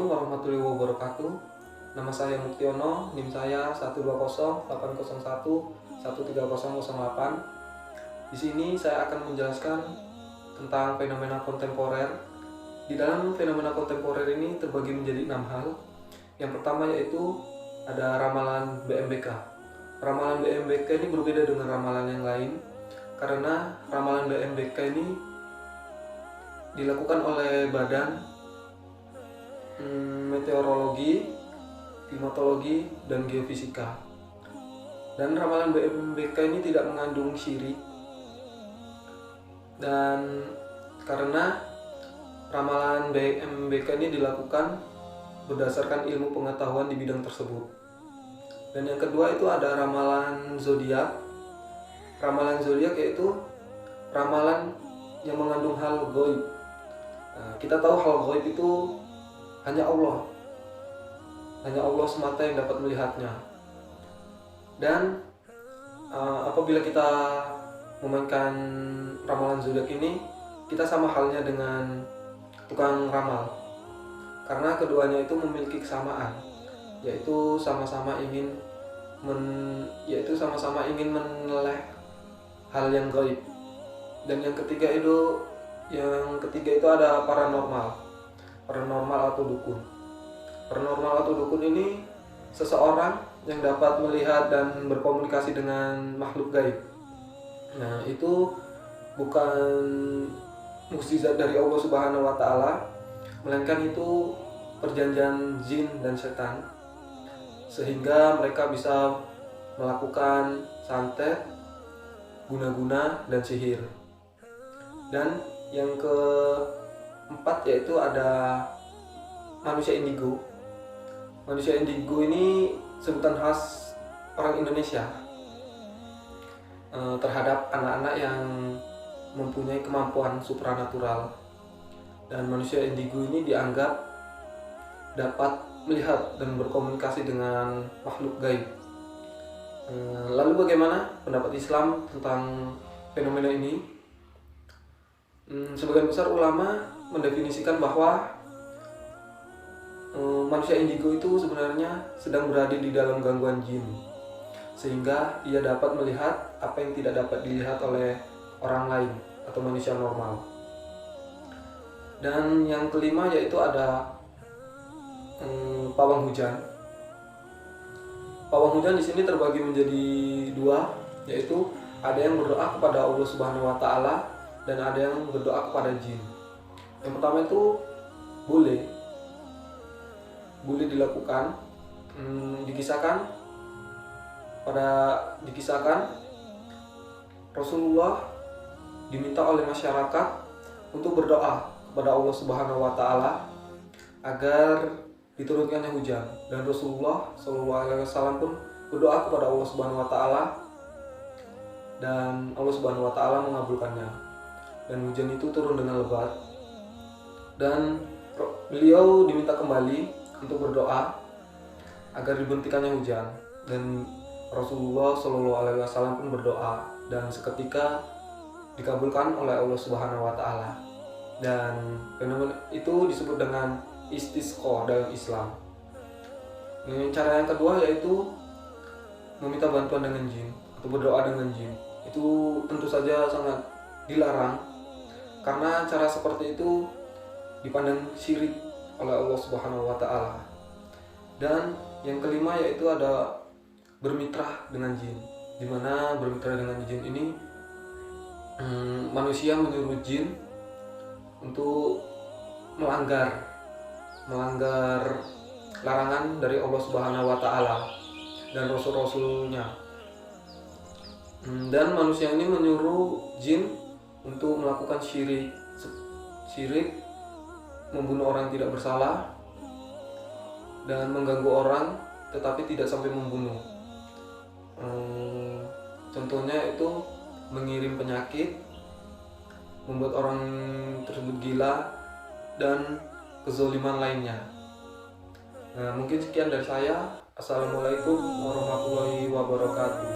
Assalamualaikum warahmatullahi wabarakatuh. Nama saya Muktiono, NIM saya 12080113008. Di sini saya akan menjelaskan tentang fenomena kontemporer. Di dalam fenomena kontemporer ini terbagi menjadi 6 hal. Yang pertama yaitu ada ramalan BMBK. Ramalan BMBK ini berbeda dengan ramalan yang lain karena ramalan BMBK ini dilakukan oleh Badan Meteorologi, Klimatologi, dan Geofisika. Dan ramalan BMBK ini tidak mengandung syirik. Dan karena ramalan BMBK ini dilakukan berdasarkan ilmu pengetahuan di bidang tersebut. Dan yang kedua itu ada ramalan zodiak. Ramalan zodiak yaitu ramalan yang mengandung hal gaib. Nah, kita tahu hal gaib itu hanya Allah semata yang dapat melihatnya. Dan apabila kita memainkan ramalan zodiak ini, kita sama halnya dengan tukang ramal, karena keduanya itu memiliki kesamaan, yaitu sama-sama ingin meneleh hal yang gaib. Dan yang ketiga itu ada paranormal atau dukun. Paranormal atau dukun ini seseorang yang dapat melihat dan berkomunikasi dengan makhluk gaib. Nah, itu bukan mukjizat dari Allah Subhanahu wa taala, melainkan itu perjanjian jin dan setan, sehingga mereka bisa melakukan santet, guna-guna, dan sihir. Dan yang keempat yaitu ada manusia indigo. Manusia indigo ini sebutan khas orang Indonesia terhadap anak-anak yang mempunyai kemampuan supranatural. Dan manusia indigo ini dianggap dapat melihat dan berkomunikasi dengan makhluk gaib. Lalu bagaimana pendapat Islam tentang fenomena ini? Sebagian besar ulama mendefinisikan bahwa manusia indigo itu sebenarnya sedang berada di dalam gangguan jin, sehingga ia dapat melihat apa yang tidak dapat dilihat oleh orang lain atau manusia normal. Dan yang kelima yaitu ada pawang hujan. Pawang hujan di sini terbagi menjadi dua, yaitu ada yang berdoa kepada Allah Subhanahu wa taala dan ada yang berdoa kepada jin. Yang pertama itu boleh dilakukan. Dikisahkan Rasulullah diminta oleh masyarakat untuk berdoa kepada Allah Subhanahu wa taala agar diturunkannya hujan, dan Rasulullah SAW pun berdoa kepada Allah Subhanahu wa taala dan Allah Subhanahu wa taala mengabulkannya, dan hujan itu turun dengan lebat. Dan beliau diminta kembali untuk berdoa agar diberhentikannya hujan, dan Rasulullah SAW pun berdoa dan seketika dikabulkan oleh Allah Subhanahu wa taala. Dan fenomena itu disebut dengan istisqa dalam Islam. Cara yang kedua yaitu meminta bantuan dengan jin atau berdoa dengan jin. Itu tentu saja sangat dilarang, karena cara seperti itu dipandang syirik oleh Allah Subhanahu wa taala. Dan yang kelima yaitu ada bermitra dengan jin, di mana bermitra dengan jin ini manusia menyuruh jin untuk melanggar larangan dari Allah Subhanahu wa taala dan rasul-rasulnya. Dan manusia ini menyuruh jin untuk melakukan syirik, membunuh orang tidak bersalah, dan mengganggu orang tetapi tidak sampai membunuh. Contohnya itu mengirim penyakit, membuat orang tersebut gila, dan kezaliman lainnya. Mungkin sekian dari saya. Assalamualaikum warahmatullahi wabarakatuh.